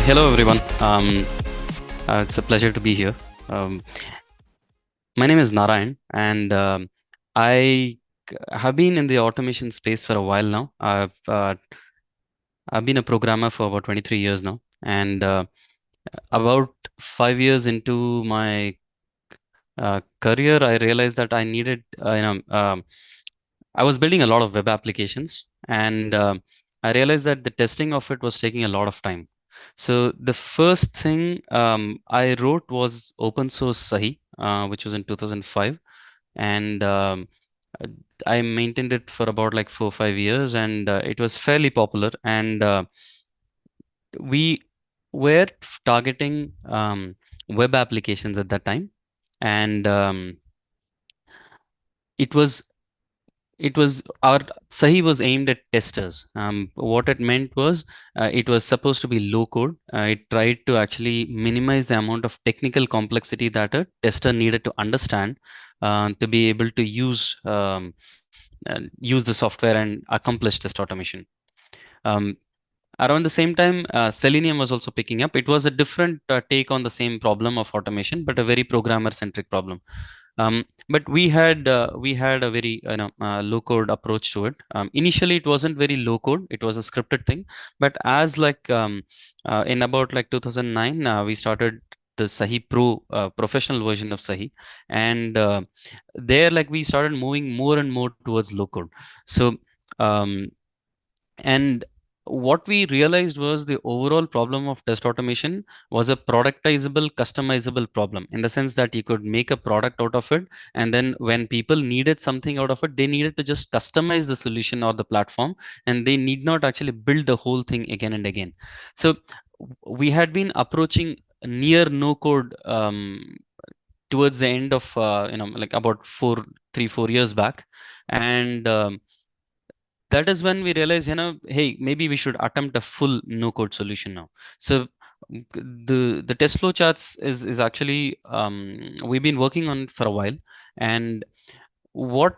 Hello everyone. It's a pleasure to be here. Um, my name is Narayan, and I have been in the automation space for a while now. I've been a programmer for about 23 years now, and about 5 years into my career, I realized that I needed, I was building a lot of web applications, and I realized that the testing of it was taking a lot of time. So the first thing I wrote was open source Sahi, which was in 2005, and uh, I maintained it for about like 4 or 5 years, and it was fairly popular. And we were targeting web applications at that time, and it was it was our Sahi was aimed at testers. What it meant was it was supposed to be low code. It tried to actually minimize the amount of technical complexity that a tester needed to understand to be able to use the software and accomplish test automation. Um, Around the same time, Selenium was also picking up. It was a different take on the same problem of automation, but a very programmer-centric problem. But we had a very low code approach to it. Initially, it wasn't very low code; it was a scripted thing. But as in about like 2009, we started the Sahi Pro professional version of Sahi, and there like we started moving more and more towards low code. So. Um, and what we realized was the overall problem of test automation was a productizable, customizable problem in the sense that you could make a product out of it. And then when people needed something out of it, they needed to just customize the solution or the platform, and they need not actually build the whole thing again and again. So we had been approaching near no code towards the end of like about 3 4 years back, and that is when we realized, hey, maybe we should attempt a full no code solution now. So the test flow charts is actually we've been working on it for a while, and what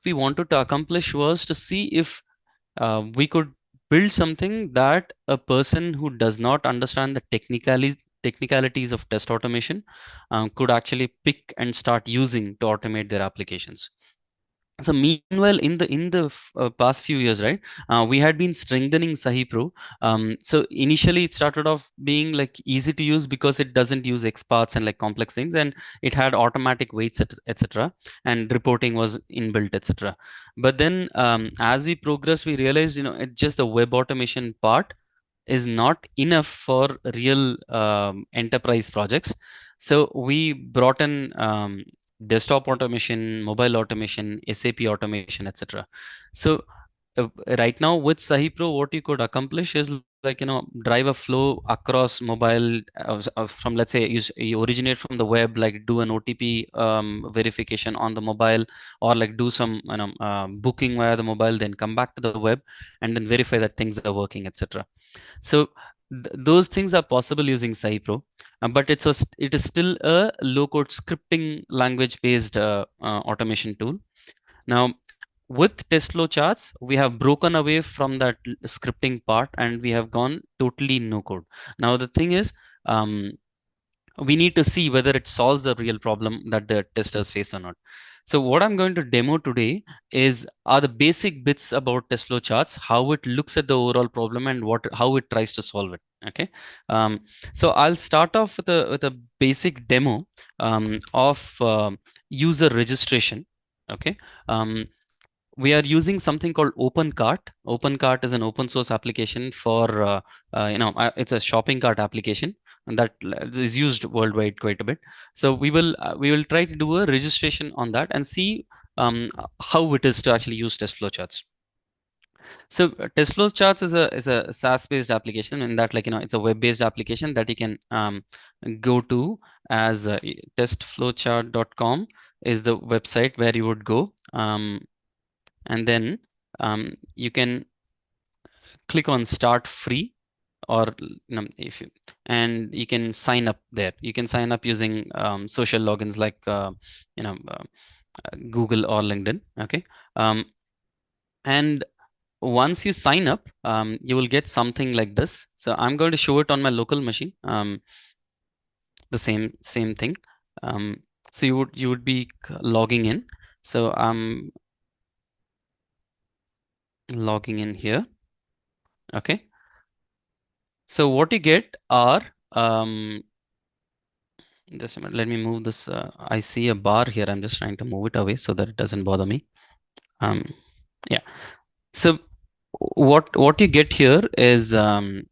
we wanted to accomplish was to see if we could build something that a person who does not understand the technicalities of test automation could actually pick and start using to automate their applications. So meanwhile, in the past few years, right, we had been strengthening Sahi Pro. So initially, it started off being like easy to use because it doesn't use XPaths and like complex things, and it had automatic weights, etc., and reporting was inbuilt, etc. But then, as we progressed, we realized, it's just the web automation part is not enough for real enterprise projects. So we brought in desktop automation, mobile automation, SAP automation, etc. So right now with Sahi Pro, what you could accomplish is like drive a flow across mobile from, let's say, you originate from the web, like do an OTP verification on the mobile, or like do some booking via the mobile, then come back to the web and then verify that things are working, etc. So those things are possible using Sahi but it is still a low-code scripting language-based automation tool. Now, with test flow charts, we have broken away from that scripting part and we have gone totally no-code. Now, the thing is, um, we need to see whether it solves the real problem that the testers face or not. So what I'm going to demo today are the basic bits about test flow charts, how it looks at the overall problem and how it tries to solve it. Okay, um, so I'll start off with a basic demo of user registration. Okay, um, we are using something called OpenCart. OpenCart is an open source application for it's a shopping cart application and that is used worldwide quite a bit. So we will try to do a registration on that and see how it is to actually use test flow charts. So test flow charts is a SaaS based application, in that, like, it's a web based application that you can go to as testflowchart.com is the website where you would go. And then you can click on start free, or if you and you can sign up there. You can sign up using social logins like you know uh, Google or LinkedIn. Okay, and once you sign up, you will get something like this. So I'm going to show it on my local machine. The same thing. Um, so you would be logging in. So I'm logging in here. Okay. So what you get are just a minute, let me move this. I see a bar here. I'm just trying to move it away so that it doesn't bother me. Um, yeah. So what you get here is I'm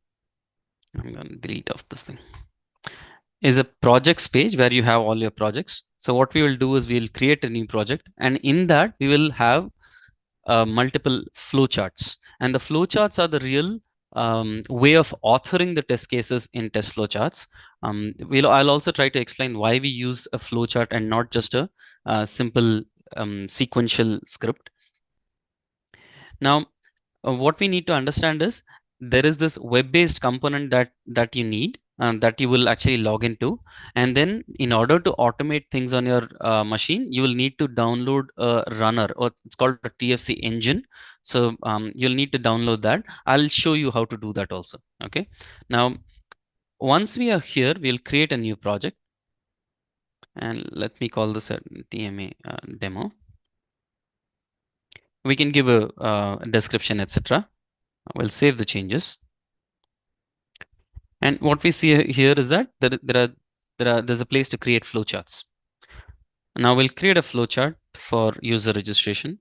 going to delete off this thing. Is a projects page where you have all your projects. So what we will do is we'll create a new project, and in that we will have multiple flowcharts, and the flowcharts are the real way of authoring the test cases in test flowcharts. I'll also try to explain why we use a flowchart and not just a simple sequential script. Now, what we need to understand is there is this web-based component that you need, that you will actually log into, and then in order to automate things on your machine, you will need to download a runner, or it's called a TFC engine. So you'll need to download that. I'll show you how to do that also. Okay. Now, once we are here, we'll create a new project, and let me call this a TMA demo. We can give a description, etc. We'll save the changes. And what we see here is that there's a place to create flowcharts. Now we'll create a flowchart for user registration.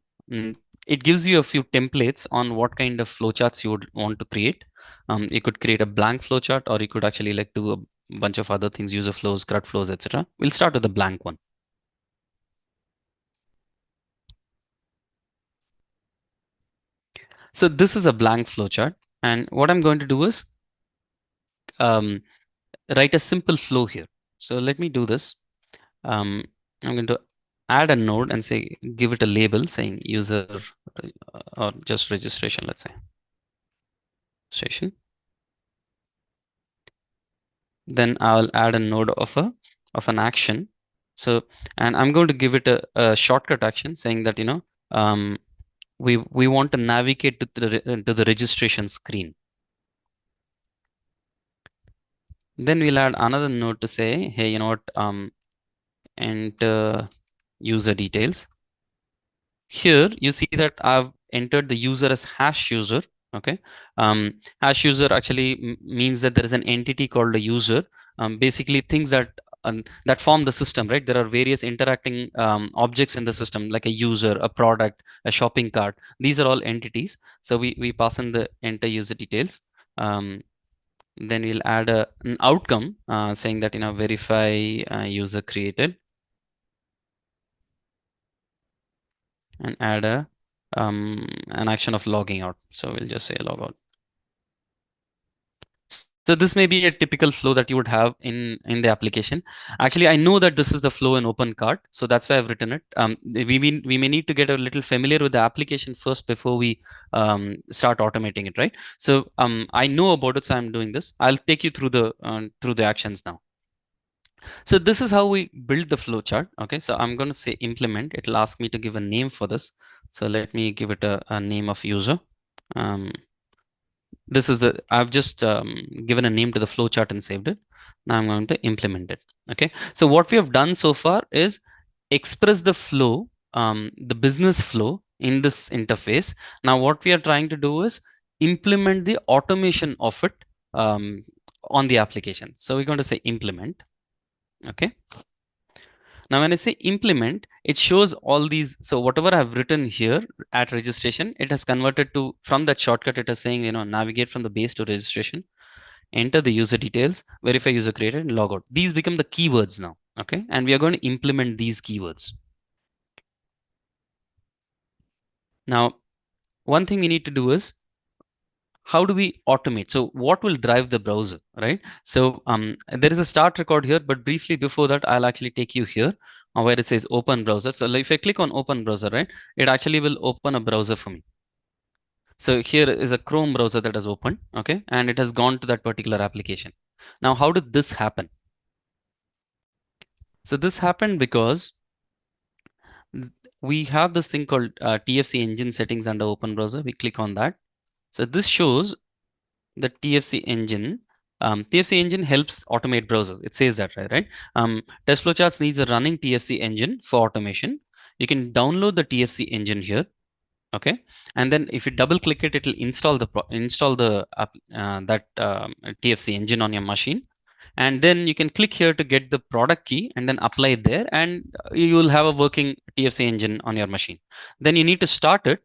It gives you a few templates on what kind of flowcharts you would want to create. You could create a blank flowchart, or you could actually like do a bunch of other things, user flows, CRUD flows, etc. We'll start with the blank one. So this is a blank flowchart, and what I'm going to do is um, write a simple flow here. So let me do this. I'm going to add a node and say, give it a label saying user or just registration, let's say registration. Then I'll add a node of an action. So, and I'm going to give it a shortcut action saying that, we want to navigate to the registration screen. Then we'll add another node to say, hey, you know what, enter user details. Here you see that I've entered the user as hash user. Okay. Hash user actually means that there is an entity called a user. Basically things that form the system, right? There are various interacting objects in the system, like a user, a product, a shopping cart. These are all entities. So we pass in the enter user details. Then we'll add an outcome saying that, verify user created, and add an action of logging out. So we'll just say log out. So this may be a typical flow that you would have in the application. Actually, I know that this is the flow in OpenCart, so that's why I've written it. We may need to get a little familiar with the application first before we start automating it, right? So I know about it, so I'm doing this. I'll take you through the actions now. So this is how we build the flow chart. Okay, so I'm going to say implement. It'll ask me to give a name for this. So let me give it a name of user. This is I've just given a name to the flow chart and saved it. Now I'm going to implement it. Okay, so what we have done so far is express the flow, the business flow in this interface. Now what we are trying to do is implement the automation of it on the application. So we're going to say implement. Okay. Now, when I say implement, it shows all these. So whatever I've written here at registration, it has converted to, from that shortcut, it is saying, navigate from the base to registration, enter the user details, verify user created, and log out. These become the keywords now. Okay. And we are going to implement these keywords. Now, one thing we need to do is, how do we automate? So what will drive the browser, right? So there is a start record here, but briefly before that, I'll actually take you here where it says open browser. So if I click on open browser, right, it actually will open a browser for me. So here is a Chrome browser that has opened, okay, and it has gone to that particular application. Now, how did this happen? So this happened because we have this thing called TFC engine settings under open browser. We click on that. So this shows the TFC engine. TFC engine helps automate browsers. It says that, right? Test flowcharts needs a running TFC engine for automation. You can download the TFC engine here. Okay, and then if you double click it, it will install the that TFC engine on your machine, and then you can click here to get the product key and then apply it there, and you will have a working TFC engine on your machine. Then you need to start it.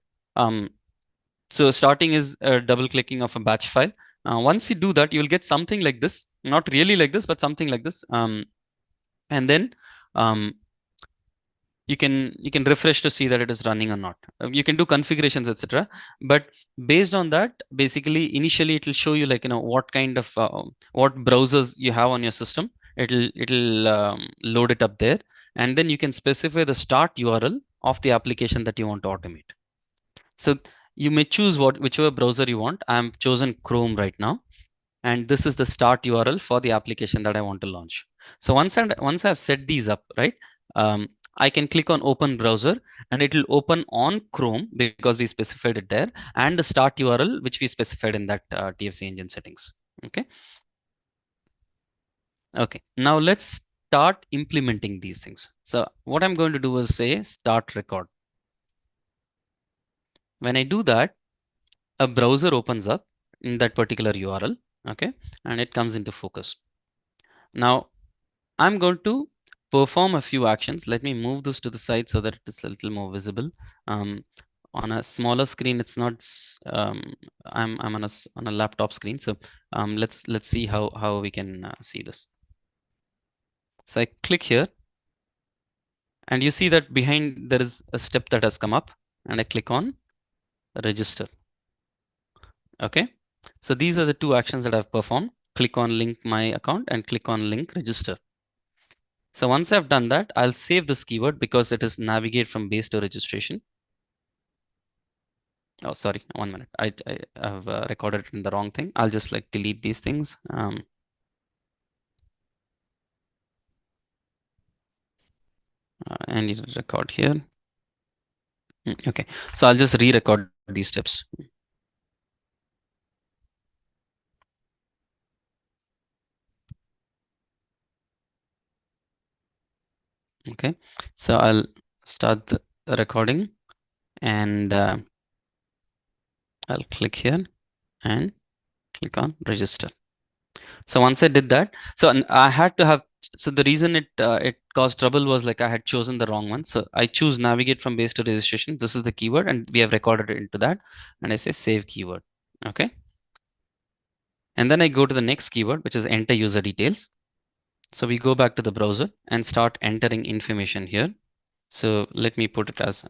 So starting is double clicking of a batch file. Once you do that, you will get something like this, not really like this, but something like this. And then um, you can refresh to see that it is running or not. You can do configurations, etc. But based on that, basically initially it will show you, like, what kind of what browsers you have on your system. It'll load it up there, and then you can specify the start URL of the application that you want to automate. So you may choose whichever browser you want. I'm chosen Chrome right now, and this is the start URL for the application that I want to launch. So once I've set these up, right, I can click on open browser, and it will open on Chrome because we specified it there, and the start URL which we specified in that TFC engine settings. Okay. Okay. Now let's start implementing these things. So what I'm going to do is say start record. When I do that, a browser opens up in that particular URL. Okay, and it comes into focus. Now I'm going to perform a few actions. Let me move this to the side so that it is a little more visible. On a smaller screen, it's not. I'm on a laptop screen, so let's see how we can see this. So I click here, and you see that behind there is a step that has come up, and I click on register. Okay, so these are the two actions that I've performed. Click on link my account and click on link register. So once I've done that, I'll save this keyword because it is navigate from base to registration. Oh, sorry, 1 minute. I have recorded in the wrong thing. I'll just like delete these things. I need to record here. Okay, so I'll just re-record these steps. Okay, so I'll start the recording, and I'll click here and click on register. So once I did that, so I had to have, so the reason it caused trouble was like I had chosen the wrong one. So I choose navigate from base to registration. This is the keyword, and we have recorded it into that. And I say save keyword. Okay. And then I go to the next keyword, which is enter user details. So we go back to the browser and start entering information here. So let me put it as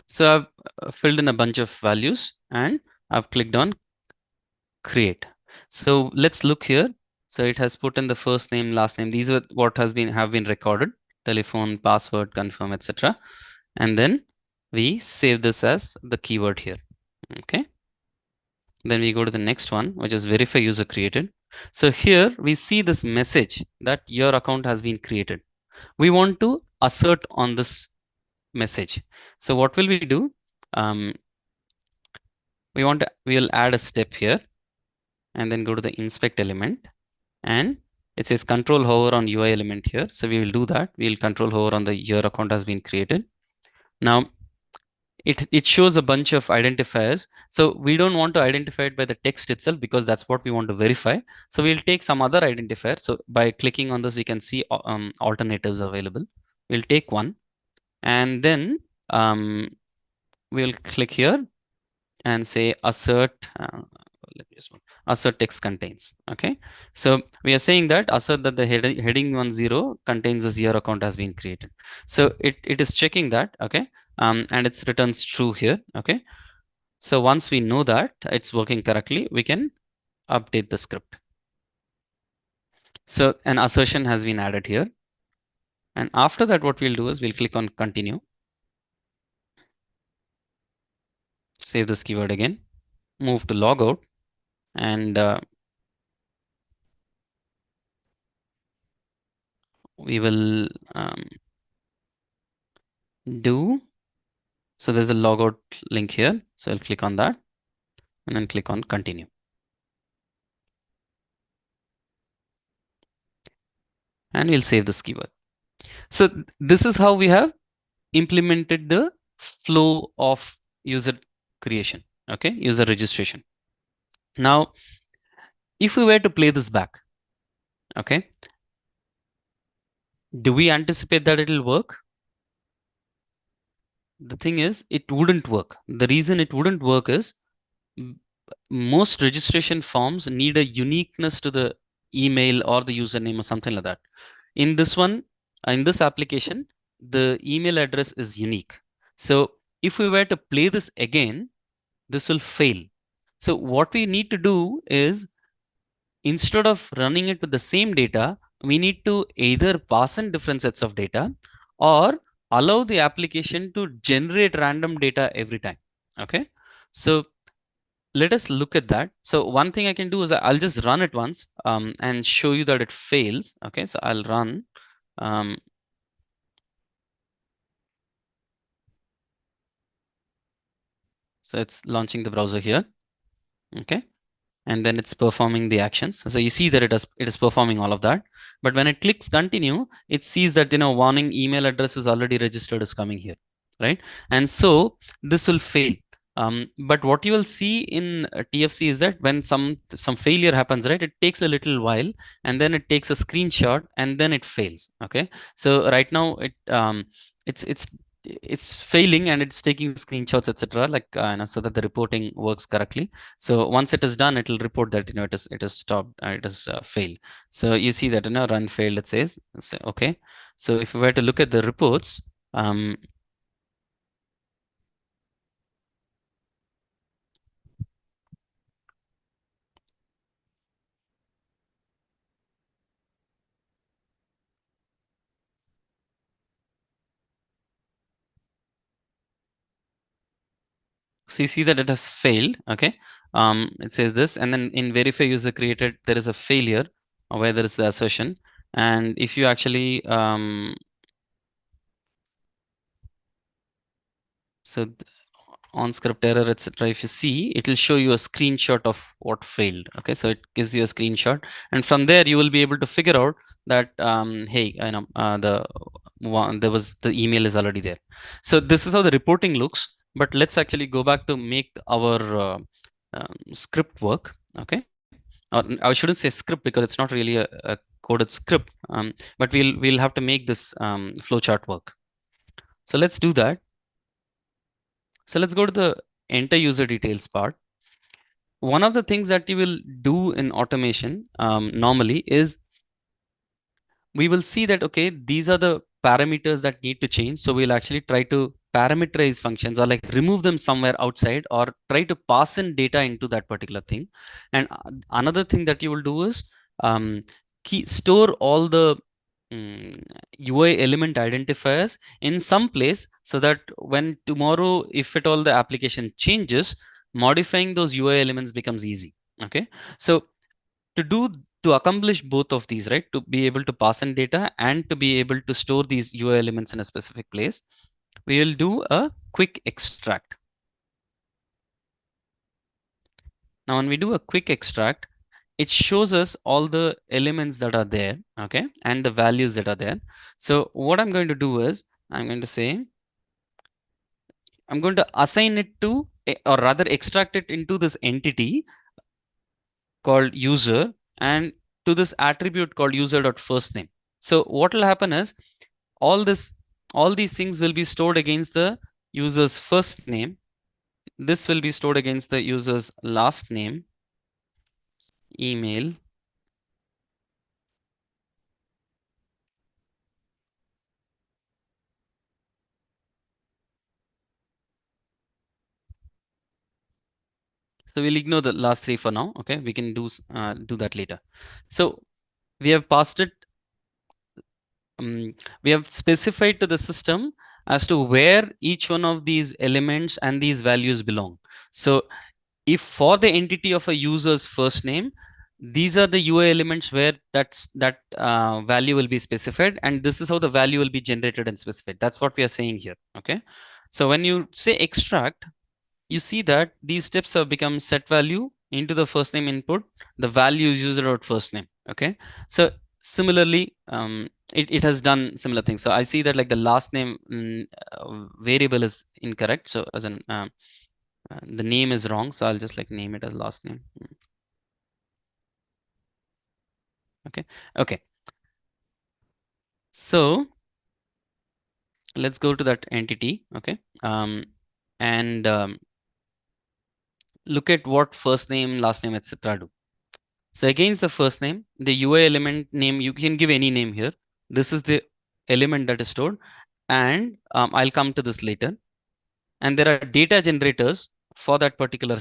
so I've filled in a bunch of values, and I've clicked on create. So let's look here. So it has put in the first name, last name. These are what have been recorded: telephone, password, confirm, etc. And then we save this as the keyword here. Okay. Then we go to the next one, which is verify user created. So here we see this message that your account has been created. We want to assert on this message. So what will we do? We will add a step here, and then go to the inspect element, and it says control hover on UI element here. So we will do that. We will control hover on the your account has been created. Now it shows a bunch of identifiers. So we don't want to identify it by the text itself because that's what we want to verify. So we'll take some other identifier. So by clicking on this, we can see alternatives available. We'll take one, and then we'll click here and say assert. Let me just assert text contains. Okay, so we are saying that assert that the heading 10 contains this your account has been created. So it is checking that. Okay, and it returns true here. Okay, so once we know that it's working correctly, we can update the script. So an assertion has been added here, and after that what we'll do is we'll click on continue, save this keyword again, move to logout, and we will do, so there's a logout link here, so I'll click on that and then click on continue, and we'll save this keyword. So this is how we have implemented the flow of user creation, okay, user registration. Now if we were to play this back, okay, do we anticipate that it'll work? The thing is, it wouldn't work. The reason it wouldn't work is most registration forms need a uniqueness to the email or the username or something like that. In this one, in this application, the email address is unique. So if we were to play this again, this will fail. So what we need to do is, instead of running it with the same data, we need to either pass in different sets of data or allow the application to generate random data every time. Okay, so let us look at that. So one thing I can do is I'll just run it once and show you that it fails. Okay, so I'll run. So it's launching the browser here. Okay, and then it's performing the actions. So you see that it is performing all of that. But when it clicks continue, it sees that, warning email address is already registered is coming here, right? And so this will fail. But what you will see in TFC is that when some failure happens, right, it takes a little while, and then it takes a screenshot, and then it fails. Okay, so right now it's failing and it's taking screenshots, etc., like so that the reporting works correctly. So once it is done, it will report that it is stopped, it is failed. So you see that run failed, it says. So, okay, so if we were to look at the reports, so you see that it has failed. Okay, it says this, and then in verify user created, there is a failure where there is the assertion. And if you actually so on script error, etc., if you see, it will show you a screenshot of what failed. Okay, so it gives you a screenshot, and from there you will be able to figure out that hey, the email is already there. So this is how the reporting looks. But let's actually go back to make our script work. Okay, or I shouldn't say script because it's not really a coded script, but we'll have to make this flowchart work. So let's do that. So let's go to the enter user details part. One of the things that you will do in automation normally is we will see that, okay, these are the parameters that need to change. So we'll actually try to parameterize functions, or like remove them somewhere outside, or try to pass in data into that particular thing. And another thing that you will do is store all the UI element identifiers in some place, so that when tomorrow, if at all the application changes, modifying those UI elements becomes easy. Okay, so to accomplish both of these, right, to be able to pass in data and to be able to store these UI elements in a specific place, we will do a quick extract. Now when we do a quick extract, it shows us all the elements that are there, okay, and the values that are there. So what I'm going to do is I'm going to say I'm going to assign it to, or rather extract it into this entity called user, and to this attribute called user.firstname. So what will happen is all these things will be stored against the user's first name. This will be stored against the user's last name, email. So we'll ignore the last three for now. Okay, we can do that later. So we have passed it. We have specified to the system as to where each one of these elements and these values belong. So if for the entity of a user's first name, these are the UI elements where that value will be specified, and this is how the value will be generated and specified. That's what we are saying here. Okay. So when you say extract, you see that these steps have become set value into the first name input, the value is user dot first name. Okay. So similarly, it has done similar things. So I see that like the last name variable is incorrect. So as an the name is wrong. So I'll just like name it as last name. Okay. Okay. So let's go to that entity. Okay. And look at what first name, last name, etc. do. So against the first name, the UI element name, you can give any name here. This is the element that is stored. And I'll come to this later. And there are data generators for that particular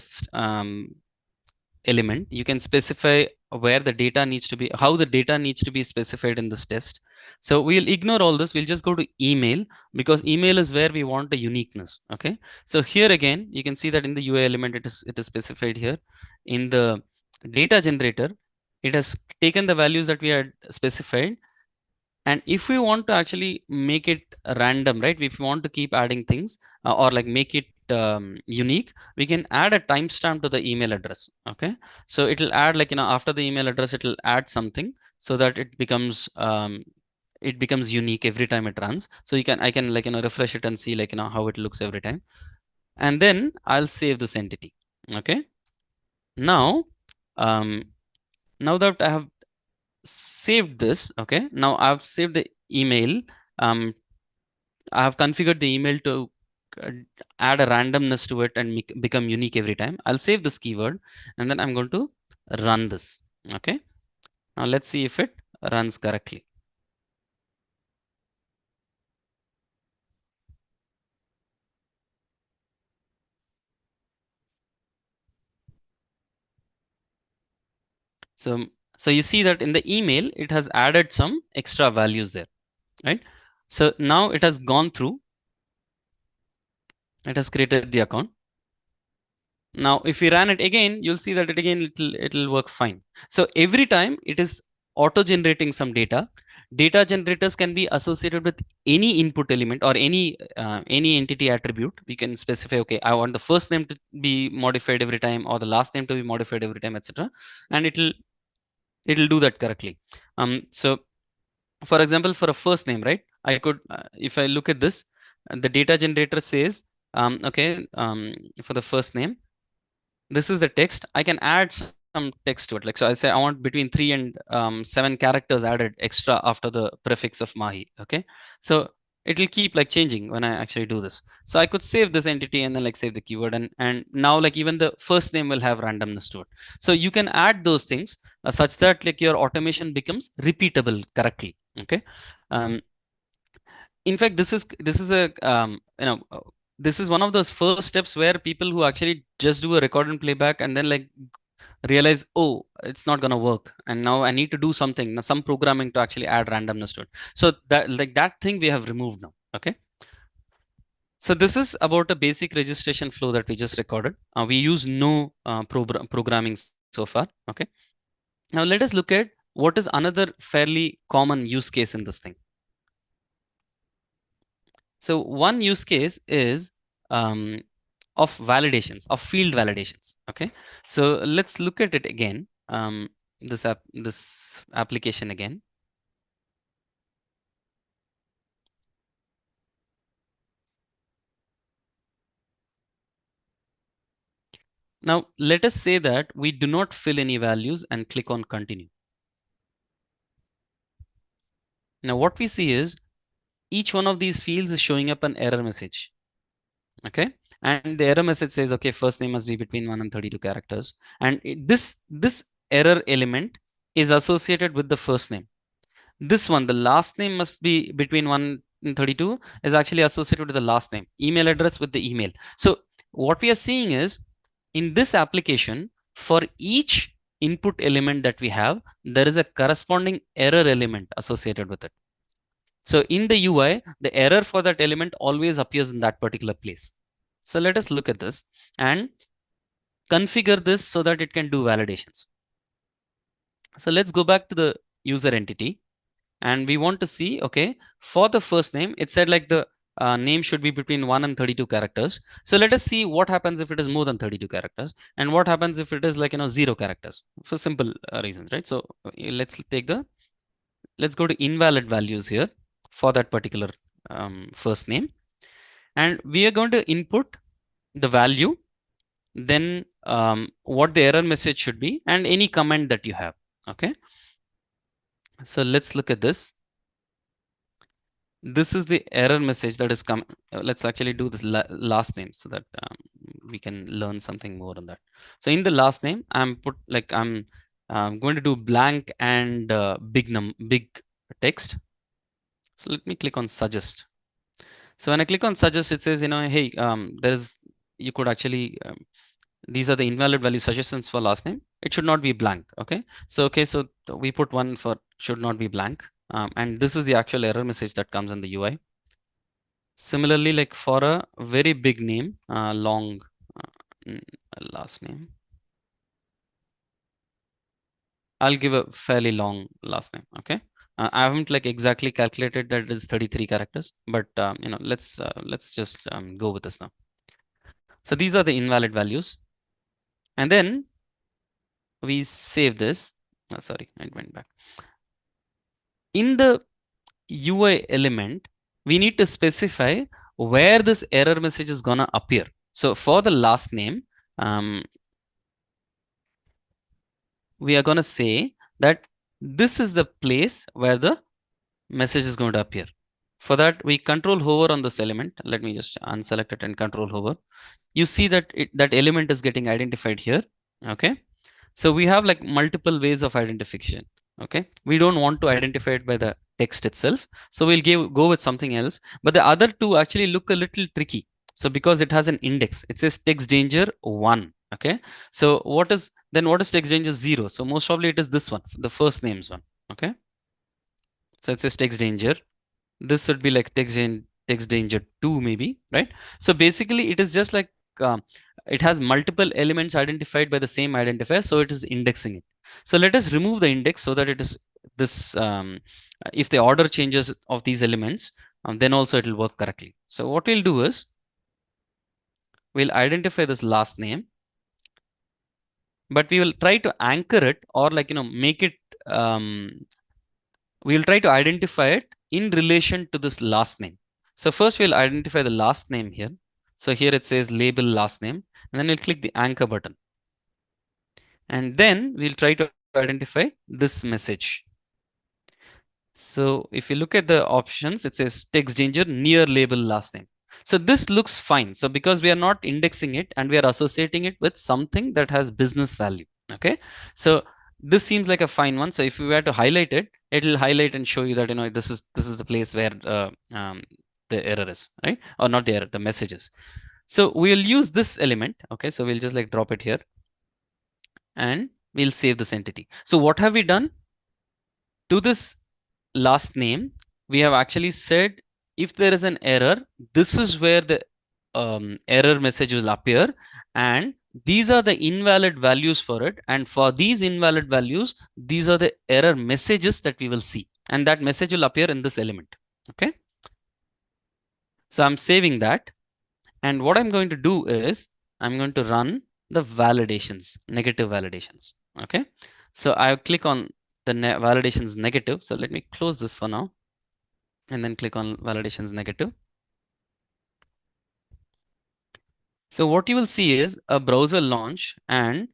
element. You can specify where the data needs to be, how the data needs to be specified in this test. So we'll ignore all this. We'll just go to email, because email is where we want the uniqueness. Okay. So here again, you can see that in the UI element, it is specified here. In the data generator, it has taken the values that we had specified. And if we want to actually make it random, right? If we want to keep adding things or like make it unique, we can add a timestamp to the email address. Okay. So it'll add like, after the email address, it'll add something so that it becomes unique every time it runs. So I can like, refresh it and see like, how it looks every time. And then I'll save this entity. Okay. Now, now that I have saved this, okay, now I've saved the email. I have configured the email to uh, add a randomness to it and become unique every time. I'll save this keyword and then I'm going to run this. Okay. Now let's see if it runs correctly. So, so you see that in the email, it has added some extra values there, right? So now it has gone through, it has created the account. Now, if we run it again, you'll see that it'll work fine. So every time it is auto-generating some data. Data generators can be associated with any input element or any entity attribute. We can specify, okay, I want the first name to be modified every time or the last name to be modified every time, etc. And it'll do that correctly. So for example, for a first name, right? I could, if I look at this, the data generator says, okay, for the first name, this is the text. I can add some text to it. Like, so I say I want between 3 and 7 characters added extra after the prefix of Mahi. Okay. So it'll keep like changing when I actually do this. So I could save this entity and then like save the keyword, and now like even the first name will have randomness to it. So you can add those things such that like your automation becomes repeatable correctly. Okay. Um, in fact, this is a this is one of those first steps where people who actually just do a record and playback and then like realize, oh, it's not going to work, and now I need to do something, some programming to actually add randomness to it. So that like that thing we have removed now. Okay. So this is about a basic registration flow that we just recorded. We use no programming so far. Okay. Now let us look at what is another fairly common use case in this thing. So one use case is of validations, of field validations. Okay, so let's look at it again. This application again. Now let us say that we do not fill any values and click on continue. Now what we see is each one of these fields is showing up an error message. Okay, and the error message says, okay, first name must be between 1 and 32 characters, and this error element is associated with the first name. This one, the last name must be between 1 and 32, is actually associated with the last name. Email address with the email. So what we are seeing is, in this application, for each input element that we have, there is a corresponding error element associated with it. So in the UI, the error for that element always appears in that particular place. So let us look at this and configure this so that it can do validations. So let's go back to the user entity, and we want to see, okay, for the first name, it said like the name should be between 1 and 32 characters. So let us see what happens if it is more than 32 characters, and what happens if it is like, 0 characters, for simple reasons, right? So let's go to invalid values here for that particular first name, and we are going to input the value, then what the error message should be, and any comment that you have. Okay, so let's look at this. This is the error message that is come. Let's actually do this last name so that we can learn something more on that. So in the last name, I'm going to do blank and big text. So let me click on suggest. So when I click on suggest, it says, hey, you could actually, these are the invalid value suggestions for last name. It should not be blank. Okay. So we put one for should not be blank. And this is the actual error message that comes in the UI. Similarly, like for a very big name, long last name, I'll give a fairly long last name. Okay. I haven't like exactly calculated that it is 33 characters, but let's just go with this now. So these are the invalid values, and then we save this. Oh, sorry, it went back. In the UI element, we need to specify where this error message is gonna appear. So for the last name, we are gonna say that this is the place where the message is going to appear. For that, we control hover on this element. Let me just unselect it and control hover. You see that that element is getting identified here. Okay, so we have like multiple ways of identification. Okay, we don't want to identify it by the text itself, so we'll go with something else. But the other two actually look a little tricky. So because it has an index, it says text danger 1. Okay, so what is text danger 0? So most probably it is this one, the first names one. Okay, so it says text danger. This would be like text danger 2 maybe, right? So basically it is just like it has multiple elements identified by the same identifier, so it is indexing it. So let us remove the index so that it is this, if the order changes of these elements, then also it will work correctly. So what we'll do is we'll identify this last name, but we will try to anchor it, or like make it, we'll try to identify it in relation to this last name. So first we'll identify the last name here. So here it says label last name, and then we'll click the anchor button. And then we'll try to identify this message. So if you look at the options, it says text danger near label last name. So this looks fine. So because we are not indexing it and we are associating it with something that has business value. Okay. So this seems like a fine one. So if we were to highlight it, it will highlight and show you that, this is the place where the error is, right? Or not the error, the messages. So we'll use this element. Okay. So we'll just like drop it here and we'll save this entity. So what have we done to this last name? We have actually said, if there is an error, this is where the error message will appear, and these are the invalid values for it, and for these invalid values, these are the error messages that we will see, and that message will appear in this element. Okay, so I'm saving that, and what I'm going to do is I'm going to run the validations, negative validations. Okay, so I click on the validations negative. So let me close this for now and then click on validations negative. So what you will see is a browser launch and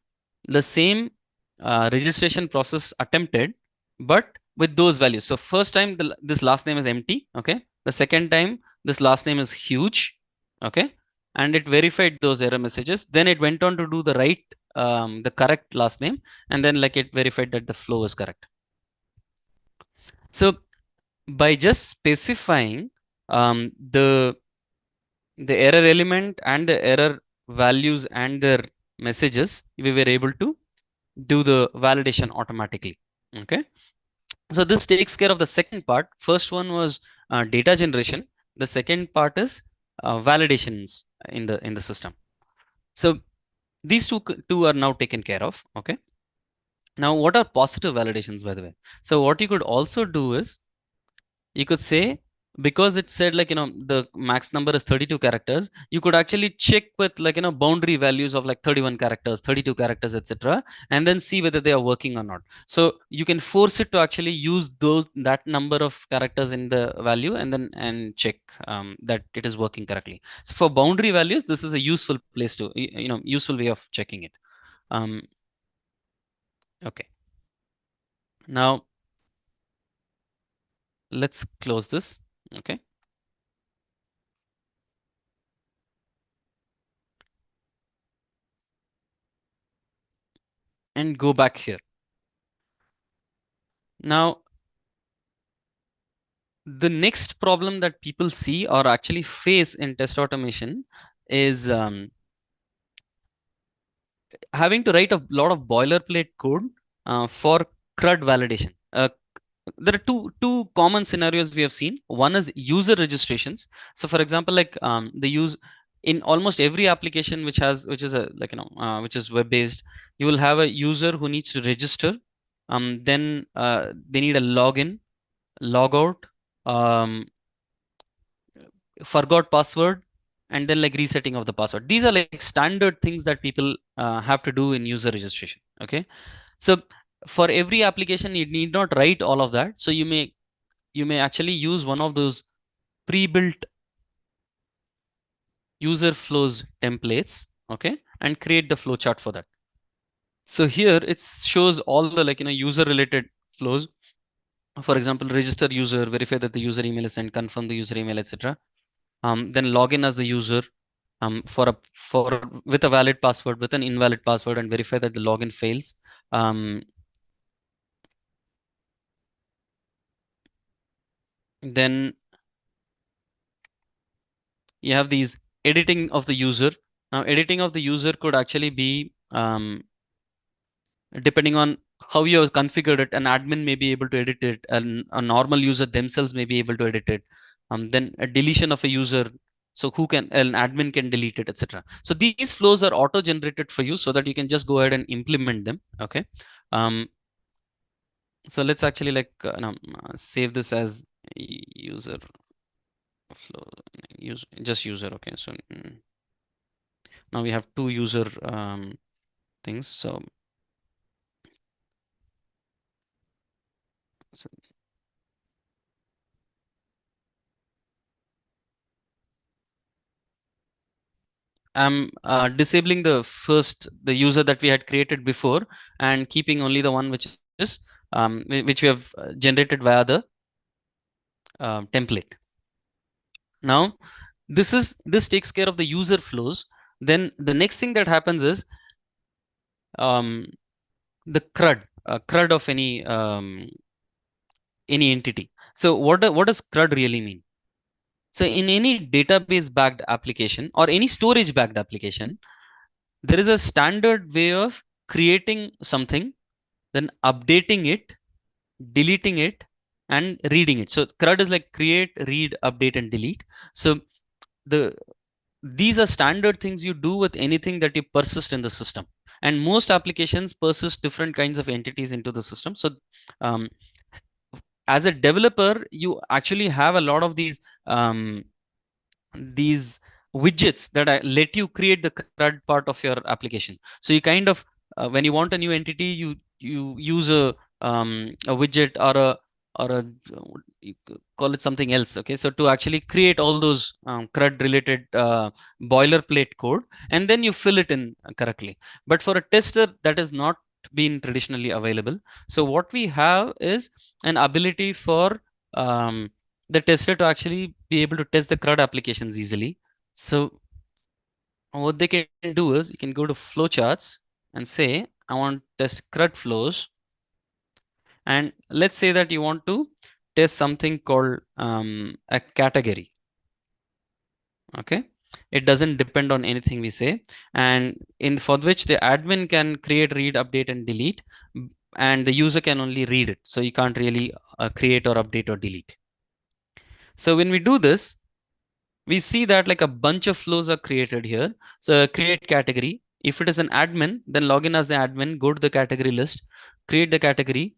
the same registration process attempted, but with those values. So first time this last name is empty. Okay. The second time this last name is huge. Okay. And it verified those error messages. Then it went on to do the right the correct last name, and then like it verified that the flow is correct. So by just specifying the error element and the error values and their messages, we were able to do the validation automatically. Okay, so this takes care of the second part. First one was data generation. The second part is validations in the system. So these two are now taken care of. Okay, now what are positive validations, by the way? So what you could also do is, you could say, because it said like the max number is 32 characters, you could actually check with like boundary values of like 31 characters, 32 characters, etc., and then see whether they are working or not. So you can force it to actually use that number of characters in the value, and then check that it is working correctly. So for boundary values, this is a useful place to useful way of checking it. Okay, now let's close this. Okay, and go back here. Now the next problem that people see or actually face in test automation is having to write a lot of boilerplate code for CRUD validation. There are two common scenarios we have seen. One is user registrations. So for example, like the use in almost every application which is a which is web based, you will have a user who needs to register. Then they need a login, logout, um, forgot password, and then like resetting of the password. These are like standard things that people have to do in user registration. Okay, so for every application you need not write all of that. So you may actually use one of those pre-built user flows templates, okay, and create the flowchart for that. So here it shows all the like user related flows. For example, register user, verify that the user email is sent, confirm the user email, etc. Then log in as the user, for with a valid password, with an invalid password, and verify that the login fails. Then you have these editing of the user. Now editing of the user could actually be depending on how you have configured it. An admin may be able to edit it, and a normal user themselves may be able to edit it. Then a deletion of a user, so who can, an admin can delete it, etc. So these flows are auto generated for you so that you can just go ahead and implement them. Okay, so let's actually like save this as user flow, just user. Okay, so now we have two user things. So I'm disabling the user that we had created before, and keeping only the one which is which we have generated via the template. Now this takes care of the user flows. Then the next thing that happens is the CRUD of any entity. So what does CRUD really mean? So in any database backed application or any storage backed application, there is a standard way of creating something, then updating it, deleting it, and reading it. So CRUD is like create, read, update, and delete. So these are standard things you do with anything that you persist in the system. And most applications persist different kinds of entities into the system. So um, as a developer, you actually have a lot of these widgets that let you create the CRUD part of your application. So you kind of when you want a new entity, you use a widget or a you call it something else. Okay, so to actually create all those CRUD related boilerplate code, and then you fill it in correctly. But for a tester, that has not been traditionally available. So what we have is an ability for the tester to actually be able to test the CRUD applications easily. So what they can do is you can go to flowcharts, and say I want to test CRUD flows, and let's say that you want to test something called a category. Okay, it doesn't depend on anything we say, and in for which the admin can create, read, update, and delete, and the user can only read it, so you can't really create or update or delete. So when we do this, we see that like a bunch of flows are created here. So create category. If it is an admin, then log in as the admin, go to the category list, create the category.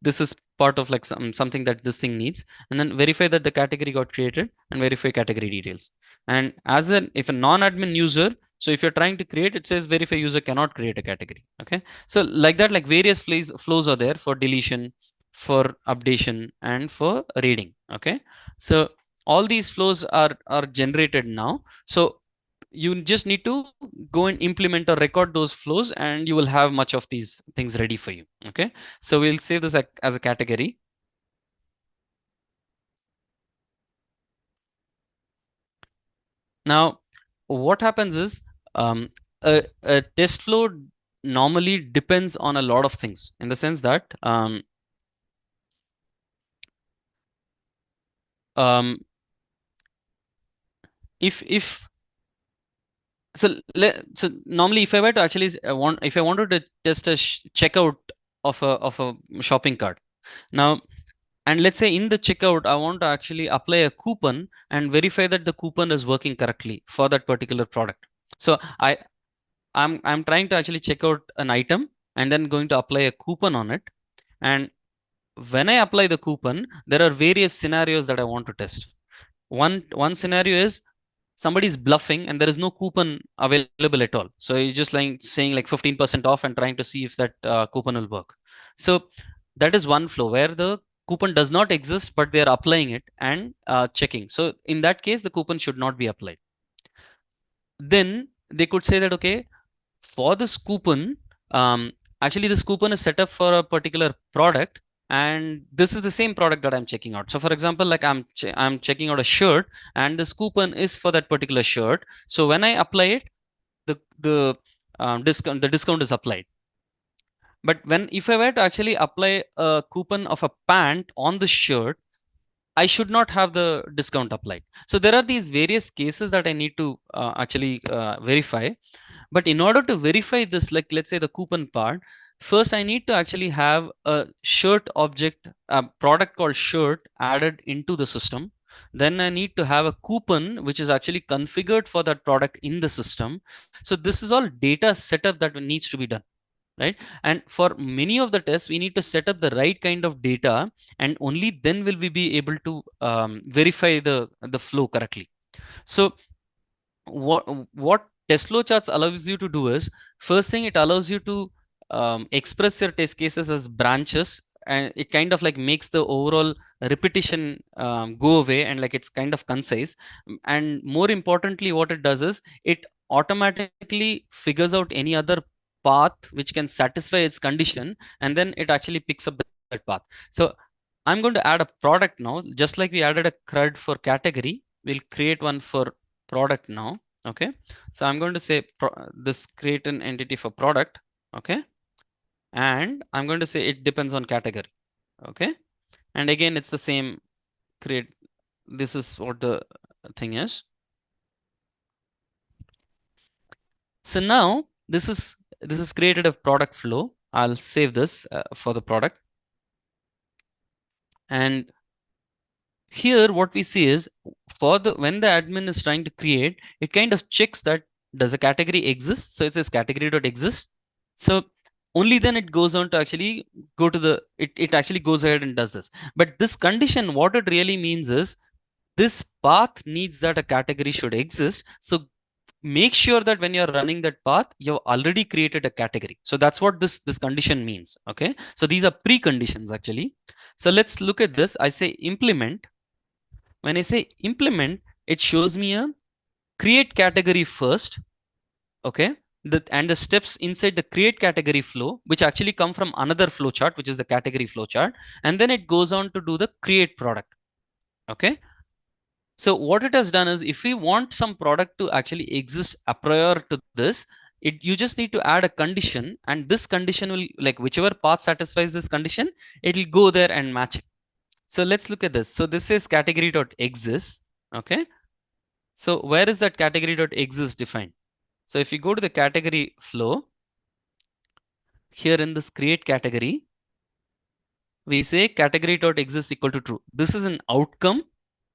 This is part of like something that this thing needs, and then verify that the category got created and verify category details. And as an if a non-admin user, so if you're trying to create, it says verify user cannot create a category. Okay, so like that, like various flows are there for deletion, for updation, and for reading. Okay, so all these flows are generated now. So you just need to go and implement or record those flows, and you will have much of these things ready for you. Okay, so we'll save this as a category. Now what happens is, a test flow normally depends on a lot of things, in the sense that um, if so normally if I were to actually if I wanted to test a checkout of a shopping cart now, and let's say in the checkout I want to actually apply a coupon and verify that the coupon is working correctly for that particular product. So I'm trying to actually check out an item and then going to apply a coupon on it. And when I apply the coupon, there are various scenarios that I want to test. One scenario is somebody's bluffing and there is no coupon available at all. So he's just like saying like 15% off and trying to see if that coupon will work. So that is one flow where the coupon does not exist, but they are applying it and checking. So in that case, the coupon should not be applied. Then they could say that, okay, for this coupon, actually this coupon is set up for a particular product, and this is the same product that I'm checking out. So for example, like I'm checking out a shirt, and this coupon is for that particular shirt. So when I apply it, the discount is applied. But when if I were to actually apply a coupon of a pant on the shirt, I should not have the discount applied. So there are these various cases that I need to actually verify. But in order to verify this, like let's say the coupon part, first I need to actually have a shirt object, a product called shirt added into the system. Then I need to have a coupon which is actually configured for that product in the system. So this is all data setup that needs to be done, right? And for many of the tests, we need to set up the right kind of data, and only then will we be able to verify the flow correctly. So what test flow charts allows you to do is, first thing, it allows you to express your test cases as branches, and it kind of like makes the overall repetition go away, and like it's kind of concise. And more importantly, what it does is it automatically figures out any other path which can satisfy its condition, and then it actually picks up that path. So I'm going to add a product now, just like we added a CRUD for category. We'll create one for product now. Okay, so I'm going to say this create an entity for product. Okay, and I'm going to say it depends on category. Okay, and again it's the same create. This is what the thing is. So now this is created a product flow. I'll save this for the product. And here what we see is, for the when the admin is trying to create, it kind of checks that does a category exist. So it says category.exist. So only then it goes on to actually go to it actually goes ahead and does this. But this condition, what it really means is, this path needs that a category should exist. So make sure that when you're running that path, you've already created a category. So that's what this condition means. Okay, so these are preconditions actually. So let's look at this. I say implement. When I say implement, it shows me a create category first. Okay, and the steps inside the create category flow, which actually come from another flow chart, which is the category flow chart. And then it goes on to do the create product. Okay, so what it has done is, if we want some product to actually exist a prior to this, you just need to add a condition, and this condition will, like, whichever path satisfies this condition, it will go there and match it. So let's look at this. So this is category dot exists. Okay. So where is that category dot exists defined? So if you go to the category flow, here in this create category, we say category dot exists equal to true. This is an outcome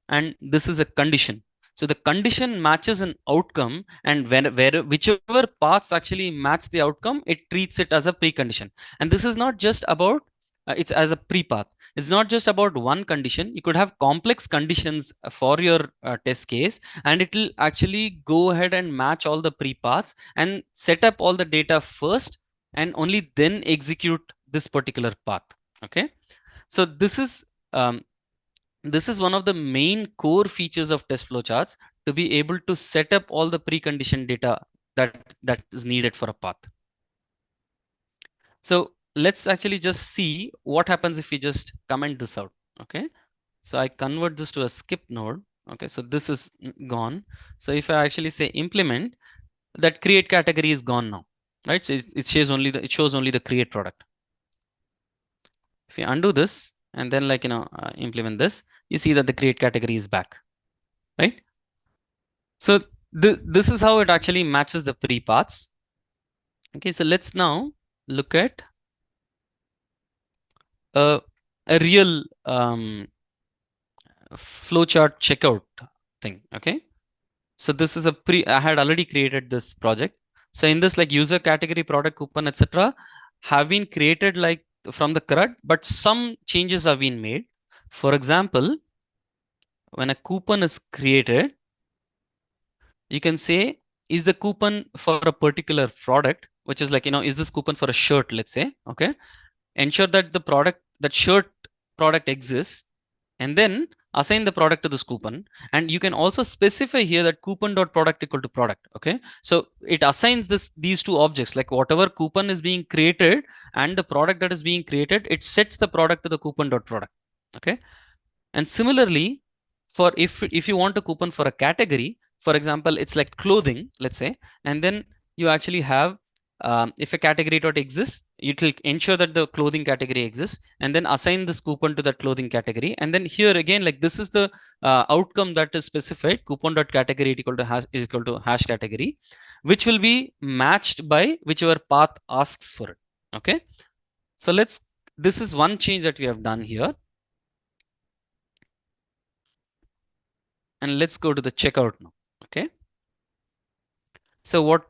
and this is a condition. So the condition matches an outcome, and whichever paths actually match the outcome, it treats it as a precondition. And this is not just about it's as a pre-path. It's not just about one condition. You could have complex conditions for your test case, and it will actually go ahead and match all the pre-paths and set up all the data first, and only then execute this particular path. Okay. So this is one of the main core features of test flowcharts, to be able to set up all the precondition data that is needed for a path. So let's actually just see what happens if we just comment this out. Okay. So I convert this to a skip node. Okay. So this is gone. So if I actually say implement, that create category is gone now, right? So it shows only the create product. If you undo this and then implement this, you see that the create category is back, right? So this is how it actually matches the pre-paths. Okay, so let's now look at a real flowchart checkout thing. Okay, so this is I had already created this project. So in this, like, user category, product, coupon, etc., have been created like from the CRUD, but some changes have been made. For example, when a coupon is created, you can say, is the coupon for a particular product, which is like, is this coupon for a shirt, let's say. Okay, ensure that that shirt product exists, and then assign the product to this coupon. And you can also specify here that coupon dot product equal to product. Okay, so it assigns these two objects, like whatever coupon is being created and the product that is being created, it sets the product to the coupon dot product. Okay, and similarly, for if you want a coupon for a category, for example, it's like clothing, let's say, and then you actually have, if a category dot exists, it will ensure that the clothing category exists, and then assign this coupon to that clothing category. And then here again, like, this is the outcome that is specified, coupon dot category is equal to hash category, which will be matched by whichever path asks for it. Okay, so this is one change that we have done here. And let's go to the checkout now. Okay, so what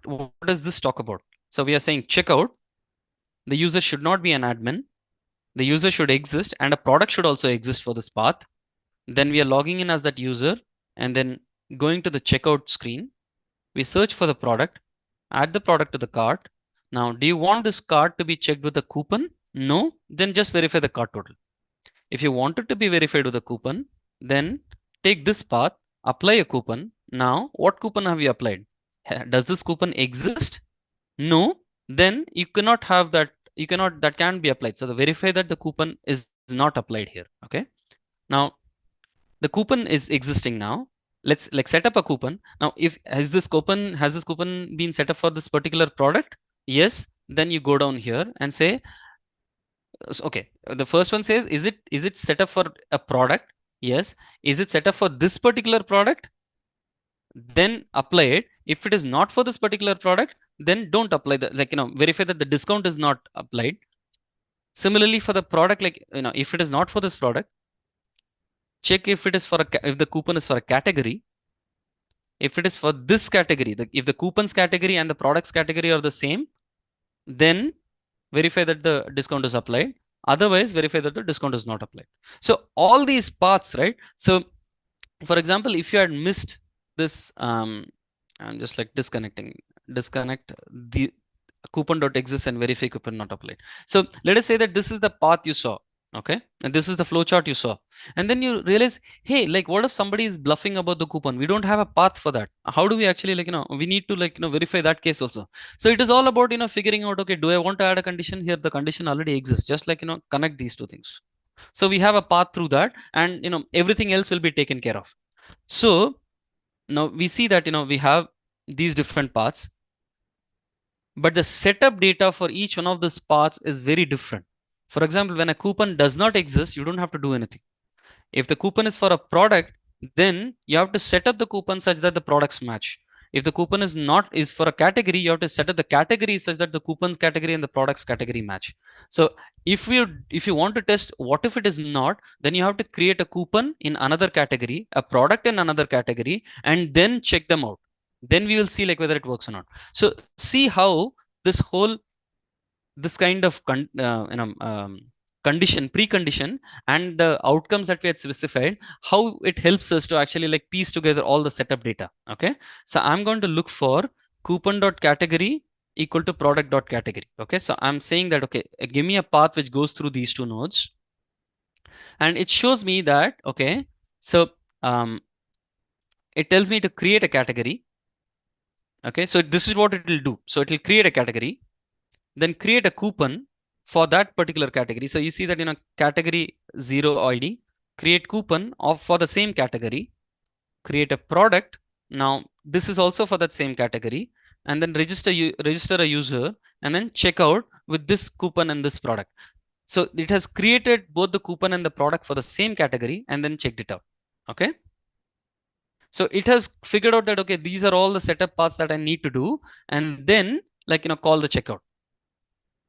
does this talk about? So we are saying checkout, the user should not be an admin, the user should exist, and a product should also exist for this path. Then we are logging in as that user, and then going to the checkout screen, we search for the product, add the product to the cart. Now, do you want this cart to be checked with a coupon? No, then just verify the cart total. If you want it to be verified with a coupon, then take this path, apply a coupon. Now, what coupon have you applied? Does this coupon exist? No, then you cannot have that. That can't be applied. So the verify that the coupon is not applied here. Okay. Now the coupon is existing now. Let's set up a coupon. Now, if has this coupon been set up for this particular product? Yes. Then you go down here and say, okay, the first one says, is it set up for a product? Yes. Is it set up for this particular product? Then apply it. If it is not for this particular product, then don't apply the, verify that the discount is not applied. Similarly, for the product, if it is not for this product, check if it is for if the coupon is for a category. If it is for this category, if the coupons category and the products category are the same, then verify that the discount is applied. Otherwise, verify that the discount is not applied. So all these paths, right? So for example, if you had missed this, I'm just like disconnect the coupon.exists and verify coupon not applied. So let us say that this is the path you saw. Okay, and this is the flowchart you saw, and then you realize, hey, like, what if somebody is bluffing about the coupon? We don't have a path for that. How do we actually, we need to, verify that case also. So it is all about, figuring out, okay, do I want to add a condition here? The condition already exists. Just connect these two things. So we have a path through that, and everything else will be taken care of. So now we see that we have these different paths. but the setup data for each one of these paths is very different. For example, when a coupon does not exist, you don't have to do anything. If the coupon is for a product, then you have to set up the coupon such that the products match. If the coupon is for a category, you have to set up the category such that the coupon's category and the product's category match. So if you want to test what if it is not, then you have to create a coupon in another category, a product in another category, and then check them out. Then we will see like whether it works or not. So see how this kind of condition, precondition, and the outcomes that we had specified, how it helps us to actually like piece together all the setup data. Okay, so I'm going to look for coupon.category equal to product.category. Okay, so I'm saying that, okay, give me a path which goes through these two nodes, and it shows me that, okay, so it tells me to create a category. Okay, so this is what it will do. So it will create a category, then create a coupon for that particular category. So you see that, category 0 ID, create coupon for the same category, create a product. Now this is also for that same category, and then register a user, and then check out with this coupon and this product. So it has created both the coupon and the product for the same category, and then checked it out. Okay. So it has figured out that, okay, these are all the setup paths that I need to do, and then call the checkout.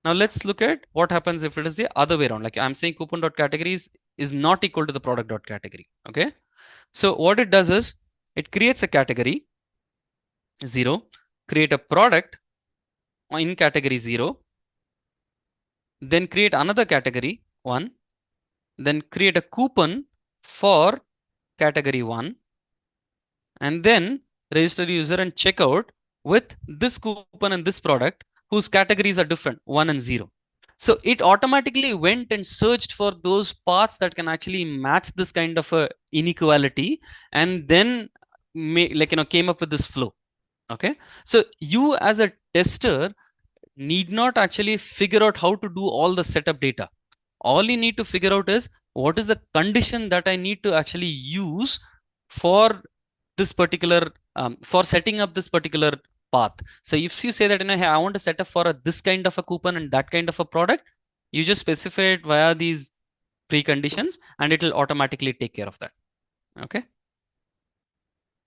Now let's look at what happens if it is the other way around. Like I'm saying coupon.categories is not equal to the product.category. Okay. So what it does is it creates a category 0, create a product in category 0, then create another category 1, then create a coupon for category 1, and then register user and checkout with this coupon and this product whose categories are different, 1 and 0. So it automatically went and searched for those paths that can actually match this kind of a inequality, and then came up with this flow. Okay, so you as a tester need not actually figure out how to do all the setup data. All you need to figure out is what is the condition that I need to actually use for this particular for setting up this particular path. So if you say that, hey, I want to set up for this kind of a coupon and that kind of a product, you just specify it via these preconditions, and it will automatically take care of that. Okay.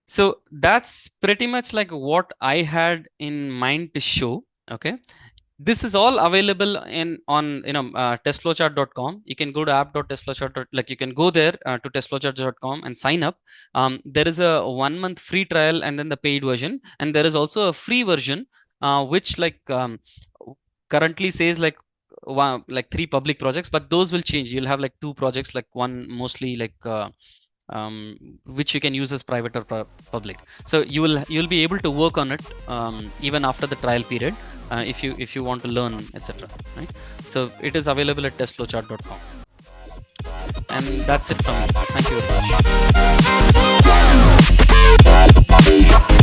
So that's pretty much like what I had in mind to show. Okay. This is all available on testflowchart.com. You can go to app.testflowchart, like you can go there to testflowchart.com and sign up. There is a 1 month free trial and then the paid version, and there is also a free version which currently says like 3 public projects, but those will change. You'll have like 2 projects, like one mostly which you can use as private or public. So you'll be able to work on it even after the trial period if you want to learn, etc. Right? So it is available at testflowchart.com. And that's it from me. Thank you very much.